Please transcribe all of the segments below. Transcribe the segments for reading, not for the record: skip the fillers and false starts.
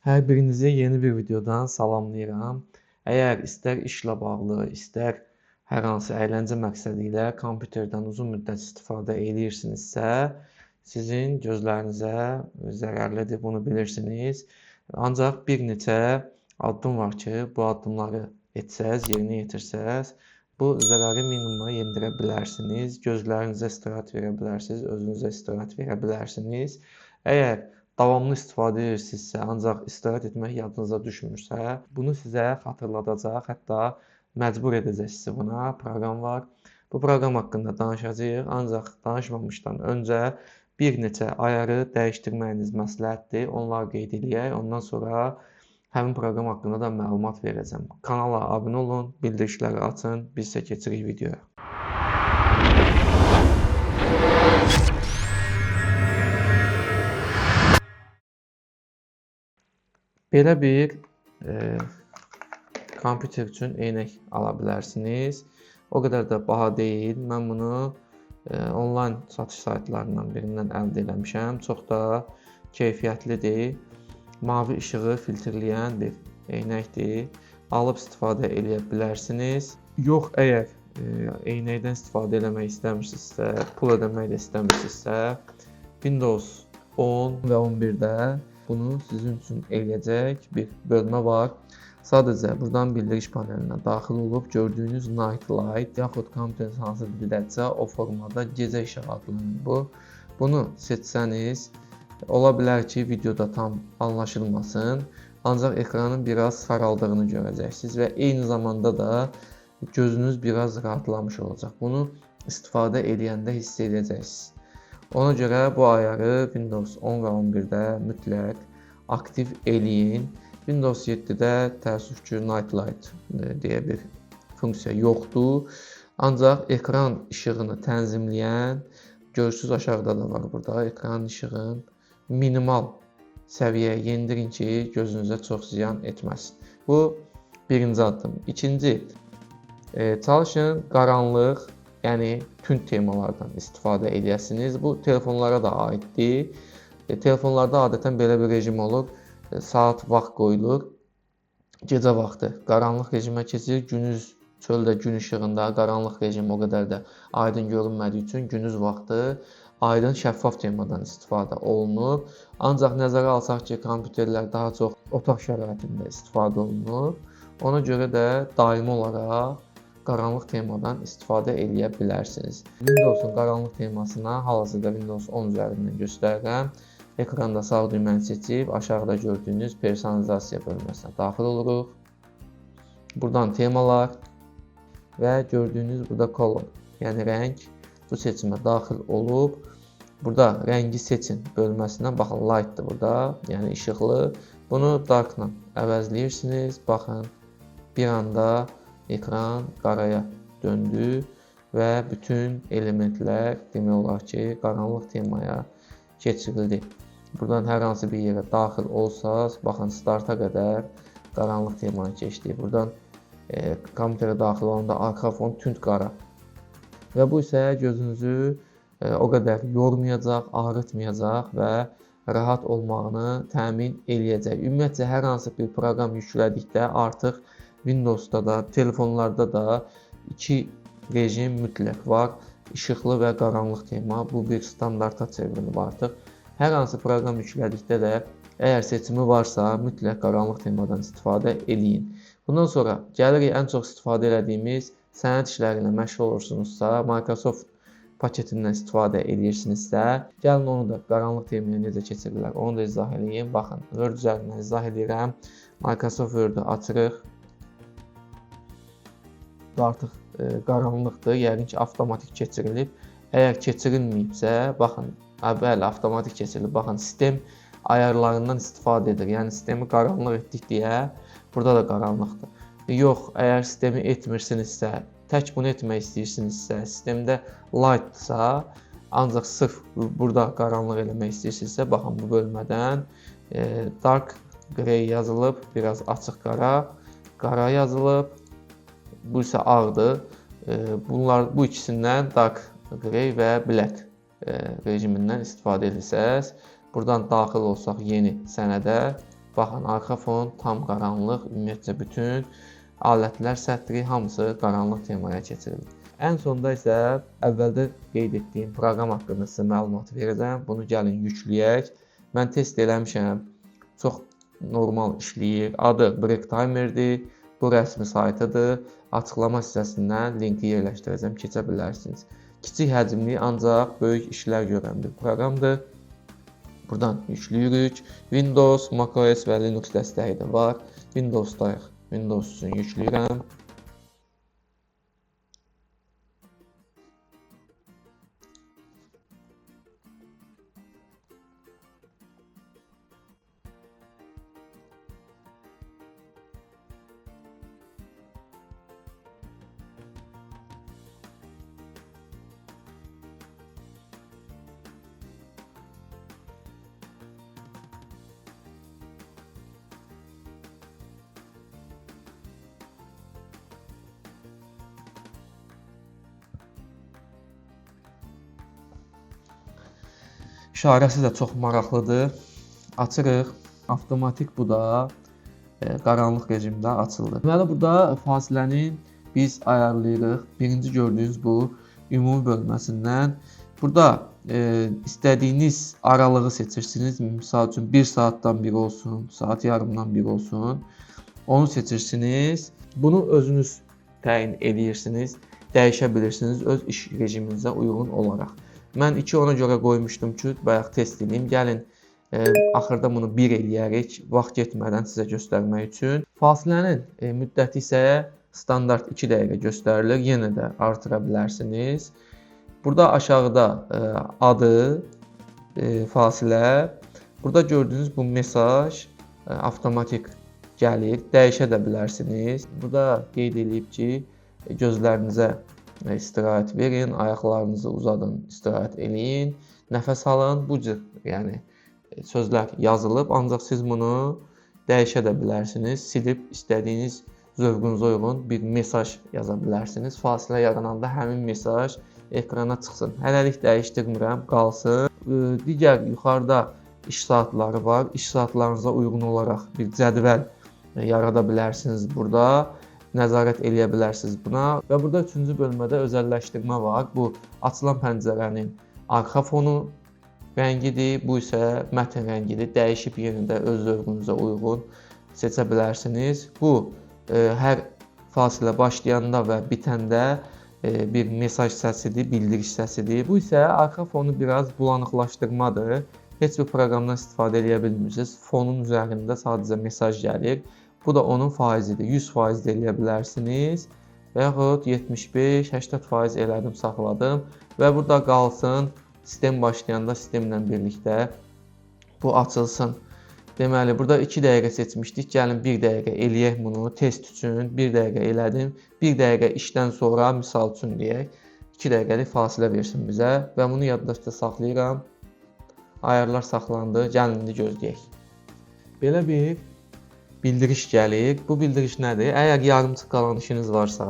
Hər birinizi yeni bir videodan salamlayıram. Əgər istər işlə bağlı, istər hər hansı əyləncə məqsədi ilə kompüterdən uzun müddət istifadə edirsinizsə, sizin gözlərinizə zərərlidir, bunu bilirsiniz. Ancaq bir neçə addım var ki, bu addımları etsəz, yerinə yetirsəz, bu zərəri minimuma endirə bilərsiniz. Gözlərinizə istirahət verə bilərsiniz, özünüzə istirahət verə bilərsiniz. Əgər davamlı istifadə edirsinizsə, ancaq istirahət etmək yadınıza düşmürsə, bunu sizə xatırladacaq, hətta məcbur edəcək sizi buna proqram var. Bu proqram haqqında danışacağıq, ancaq danışmamışdan öncə bir neçə ayarı dəyişdirməyiniz məsləhətdir. Onları qeyd edək. Ondan sonra həmin proqram haqqında da məlumat verəcəm. Kanala abunə olun, bildirişləri açın. Biz isə keçirik videoya. Belə bir kompüter üçün eynək ala bilərsiniz. O qədər də baha deyil. Mən bunu onlayn satış saytlarından birindən əldə etmişəm. Çox da keyfiyyətlidir. Mavi işığı filtrləyən bir eynəkdir. Alıb istifadə edə bilərsiniz. Yox, əgər eynəkdən istifadə etmək istəmirsinizsə, pul ödəmək də istəmirsinizsə, Windows 10 və 11-də bunu sizin üçün eləyəcək bir bölmə var. Sadəcə buradan bildiriş panelinə daxil olub gördüyünüz Night Light yaxud kompüterin hansı dildədirsə o formada gecə işığı adlanır bu. Bunu seçsəniz, ola bilər ki, videoda tam anlaşılmasın, ancaq ekranın biraz saraldığını görəcəksiniz və eyni zamanda da gözünüz biraz rahatlamış olacaq. Bunu istifadə edəndə hiss edəcəksiniz. Ona görə bu ayarı Windows 10 və 11-də mütləq aktiv eləyin. Windows 7-də təəssüf ki, Night Light deyə bir funksiya yoxdur. Ancaq ekran işığını tənzimləyən, görürsünüz aşağıda da var burada, ekran işığın minimal səviyyəyə endirin ki, gözünüzə çox ziyan etməsin. Bu birinci addım. İkinci, çalışın qaranlıq, yəni tünd temalardan istifadə edəsiniz. Bu telefonlara da aiddir. Telefonlarda adətən belə bir rejim olur. Saat vaxt qoyulur. Gecə vaxtı qaranlıq rejimə keçir. Gündüz çöldə gün işığında qaranlıq rejim o qədər də aydın görünmədiyi üçün gündüz vaxtı aydın şəffaf temadan istifadə olunur. Ancaq nəzərə alsaq ki, kompüterlər daha çox otaq şəraitində istifadə olunur. Ona görə də daimi olaraq qaranlıq temadan istifadə edə bilərsiniz. Windows'un qaranlıq temasına hal-hazırda Windows 10 üzərindən göstərirəm. Ekranda sağ düyməni seçib aşağıda gördüyünüz personalizasiya bölməsinə daxil oluruq. Buradan temalar və gördüyünüz burada color, yəni rəng, bu seçimə daxil olub. Burada rəngi seçin bölməsinə baxın, lightdır burada, yəni işıqlı. Bunu darkla əvəzləyirsiniz. Baxın, bir anda ekran qaraya döndü və bütün elementlər demək olar ki, qaranlıq temaya keçirildi. Buradan hər hansı bir yerə daxil olsaz, baxın, starta qədər qaranlıq temaya keçdi. Buradan kompüterə daxil olanda arxa fon tünd qara. Və bu isə gözünüzü o qədər yormayacaq, ağrıtmayacaq və rahat olmağını təmin eləyəcək. Ümumiyyətcə, hər hansı bir proqram yüklədikdə artıq Windows'da da, telefonlarda da iki rejim mütləq var. İşıqlı və qaranlıq tema. Bu bir standarta çevrilib artıq. Hər hansı proqram yüklədikdə də əgər seçimi varsa, mütləq qaranlıq temadan istifadə eləyin. Bundan sonra gəlirik ən çox istifadə etdiyimiz sənəd işləri ilə məşğul olursunuzsa, Microsoft paketindən istifadə edirsinizsə, gəlin onu da qaranlıq temaya necə keçirirlər, onu da izah edeyim. Baxın, Word üzərindən izah edirəm. Microsoft Word-ü açırıq. Artıq qaranlıqdır, yəqin ki, avtomatik keçirilib. Əgər keçirilməyibsə, baxın, bəli, avtomatik keçirilib. Baxın, sistem ayarlarından istifadə edir. Yəni, sistemi qaranlıq etdik deyə, burada da qaranlıqdır. Yox, əgər sistemi etmirsinizsə, tək bunu etmək istəyirsinizsə, sistemdə lightdırsa, ancaq sırf burada qaranlıq eləmək istəyirsinizsə, baxın, bu bölmədən dark grey yazılıb, biraz açıq qara, qara yazılıb. Bu isə ağdır. Bu ikisindən dark grey və black rejimindən istifadə edirsəz, buradan daxil olsaq yeni sənədə, Baxın, arxa fon tam qaranlıq, ümumiyyətcə bütün alətlər, sətri hamısı qaranlıq temaya keçirildi. Ən sonda isə əvvəldə qeyd etdiyim proqram haqqında sizə məlumat verəcəm. Bunu gəlin yükləyək. Mən test eləmişəm. Çox normal işləyir. Adı Breaktimer'dir. Bu rəsmi saytıdır. Açıqlama hissəsindən linki yerləşdirəcəm, keçə bilərsiniz. Kiçik həcmli, ancaq böyük işlər görən bir proqramdır. Buradan yükləyirik. Windows, macOS və Linux dəstəyi də var. Windows'dayıq. Windows üçün yükləyirəm. İşarəsi də çox maraqlıdır. Açırıq. Avtomatik bu da qaranlıq rejimdə açıldı. Deməli, burada fasilənin biz ayarlayırıq. Birinci gördüyünüz bu ümumi bölməsindən. Burada istədiyiniz aralığı seçirsiniz. Misal üçün 1 saatdan biri olsun, saat yarımdan biri olsun. Onu seçirsiniz. Bunu özünüz təyin edirsiniz. Dəyişə bilirsiniz öz iş rejiminizə uyğun olaraq. Mən 2 ona görə qoymuşdum ki, bayaq test edeyim. Gəlin, axırda bunu 1 eləyərik, vaxt getmədən sizə göstərmək üçün. Fasilənin müddəti isə standart 2 dəqiqə göstərilir. Yenə də artıra bilərsiniz. Burada aşağıda adı, fasilə. Burada gördüyünüz bu mesaj avtomatik gəlir. Dəyişə də bilərsiniz. Burada qeyd edilib ki, gözlərinizə istirahət verin, ayaqlarınızı uzadın, istirahət eləyin, nəfəs alın. Bu cür, yəni sözlər yazılıb, ancaq siz bunu dəyişə də bilərsiniz. Silib istədiyiniz zövqünüzə uyğun bir mesaj yaza bilərsiniz. Fasilə yarananda həmin mesaj ekrana çıxsın. Hələlik dəyişdirmirəm, qalsın. Digər yuxarıda iş saatları var. İş saatlarınıza uyğun olaraq bir cədvəl yarada bilərsiniz burada. Nəzarət eləyə bilərsiniz buna. Və burada 3-cü bölmədə özəlləşdirmə var. Bu, açılan pəncərənin arxa fonu rəngidir. Bu isə mətn rəngidir. Dəyişib yerində öz zövqünüzə uyğun seçə bilərsiniz. Bu, hər fasilə başlayanda və bitəndə bir mesaj səsidir, bildiriş səsidir. Bu isə arxa fonu biraz bulanıqlaşdırmadır. Heç bir proqramdan istifadə edə bilmirsiniz. Fonun üzərində sadəcə mesaj gəlir. Bu da onun faizidir. 100% eləyə bilərsiniz. Və yaxud 75-80% elədim, saxladım. Və burada qalsın. Sistem başlayanda sistemlə birlikdə bu açılsın. Deməli, burada 2 dəqiqə seçmişdik. Gəlin 1 dəqiqə eləyək bunu. Test üçün 1 dəqiqə elədim. 1 dəqiqə işdən sonra, misal üçün deyək, 2 dəqiqəlik fasilə versin bizə. Və bunu yaddaşda saxlayıram. Ayarlar saxlandı. Gəlin indi gözləyək. Belə bir bildiriş gəlir. Bu bildiriş nədir? Əgər yarımçıq qalan işiniz varsa,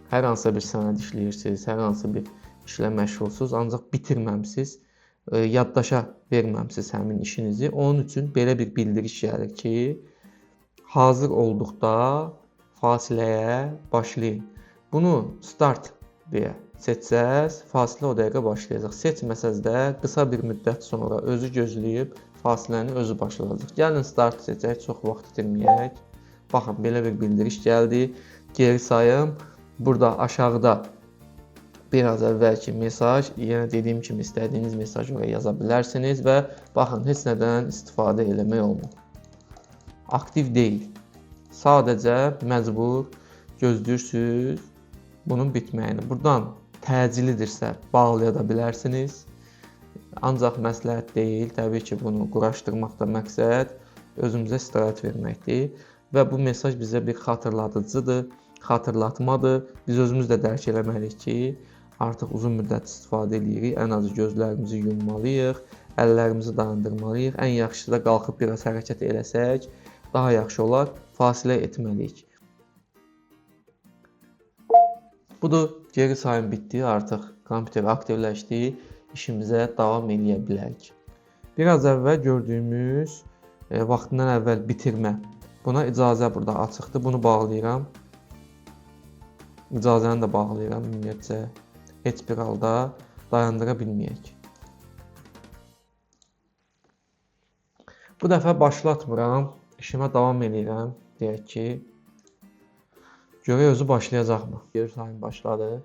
hər hansısa bir sənəd işləyirsiniz, hər hansısa bir işlə məşğulsuz, ancaq bitirməmisiniz, yaddaşa verməmisiniz həmin işinizi. Onun üçün belə bir bildiriş gəlir ki, hazır olduqda fasiləyə başlayın. Bunu start deyə seçsəz, fasilə o dəqiqə başlayacaq. Seçməsəz də qısa bir müddət sonra özü gözləyib fasiləni özü başlayacaq. Gəlin start seçək, çox vaxt itirməyək. Baxın, belə bir bildiriş gəldi. Geri sayım. Burada aşağıda biraz əvvəlki mesaj, yenə dediyim kimi istədiyiniz mesajı oraya yaza bilərsiniz və baxın, heç nədən istifadə eləmək olmur. Aktiv deyil. Sadəcə məcbur gözləyirsiniz bunun bitməyini. Buradan təcilidirsə bağlaya da bilərsiniz. Ancaq məsləhət deyil. Təbii ki, bunu quraşdırmaqda məqsəd özümüzə istirahət verməkdir. Və bu mesaj bizə bir xatırladıcıdır, xatırlatmadır. Biz özümüz də dərk eləməliyik ki, artıq uzun müddət istifadə edirik. Ən azı gözlərimizi yummalıyıq, əllərimizi dayandırmalıyıq. Ən yaxşısı da qalxıb biraz hərəkət eləsək, daha yaxşı olar. Fasilə etməliyik. Budur, geri sayım bitdi. Artıq kompüter aktivləşdi. İşimizə davam edə bilərik. Biraz əvvəl gördüyümüz vaxtından əvvəl bitirmə. Buna icazə burada açıqdır. Bunu bağlayıram. İcazəni də bağlayıram. Ümumiyyətcə heç bir halda dayandıra bilməyək. Bu dəfə başlatmıram. İşimə davam edirəm. Deyək ki, görək özü başlayacaqmı? Yer sayım başladı.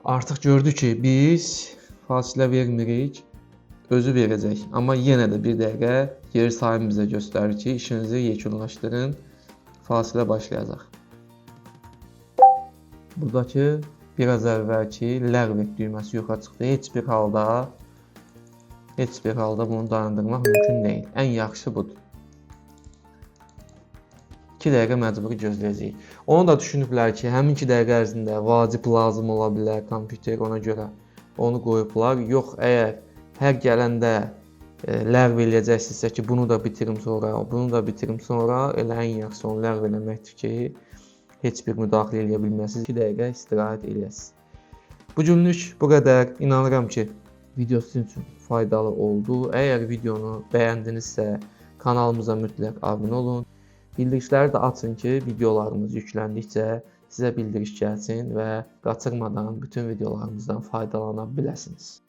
Artıq gördük ki, biz fasilə vermirik. Özü verəcək. Amma yenə də bir dəqiqə geri sayım bizə göstərir ki, işinizi yekunlaşdırın. Fasilə başlayacaq. Buradakı biraz əvvəlki ləğv et düyməsi yoxa çıxdı. Heç bir halda bunu dayandırmaq mümkün deyil. Ən yaxşısı budur. 2 dəqiqə məcburi gözləyəcəyik. Onu da düşünüblər ki, həmin 2 dəqiqə ərzində vacib lazım ola bilər kompüter, ona görə onu qoyublar. Yox, əgər hər gələndə ləğv eləyəcəksinizsə ki, bunu da bitirim sonra, elə ən yaxşısı onu ləğv eləməkdir ki, heç bir müdaxilə eləyə bilməsiniz. 2 dəqiqə istirahət eləyəsiniz. Bu günlük bu qədər. İnanıram ki, video sizin üçün faydalı oldu. Əgər videonu bəyəndinizsə, kanalımıza mütləq abunə olun. Bildirişləri də açın ki, videolarımız yükləndikcə sizə bildiriş gəlsin və qaçırmadan bütün videolarımızdan faydalana biləsiniz.